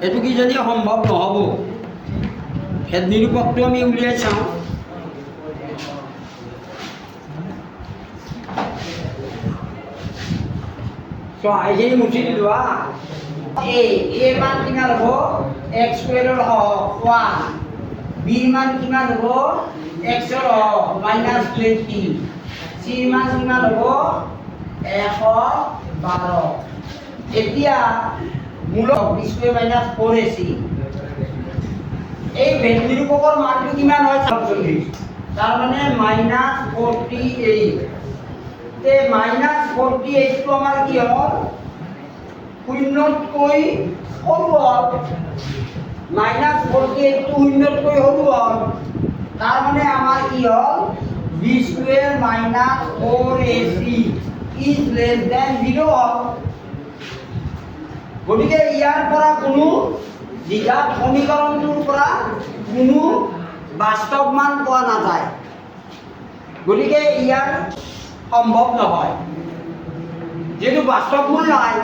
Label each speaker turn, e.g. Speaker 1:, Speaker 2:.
Speaker 1: এইটো কিজানি সম্ভৱ নহ'ব। ভেদ নিৰূপকটো আমি উলিয়াই চাওঁ। এইখিনি মুঠি দিলোঁ হা। এ মান কিমান হ'ব? এক্স স্কুৱেৰৰ ওৱান। বিৰ মান কিমান হ'ব? এক্সৰ -20। চিৰ মান কিমান হ'ব? 112। এতিয়া মূলক বি স্কুৱেৰ -4ac। এই ভেদ নিৰূপকৰ মানটো কিমান হয়? তাৰমানে -48। -48টো আমাৰ কি হ'ল? 0তকৈ সৰু হ'ল। -48টো 0তকৈ সৰু হ'ল। তাৰমানে আমাৰ কি হ'ল? B square -4ac is less than 0 হ'ল। গতিকে ইয়াৰ পৰা কোনো দ্বিঘাত সমীকৰণটোৰ পৰা কোনো বাস্তৱ মান পোৱা নাযায়। গতিকে ইয়াৰ সম্ভৱ নহয়, যিহেতু বাস্তৱ মূল নাই।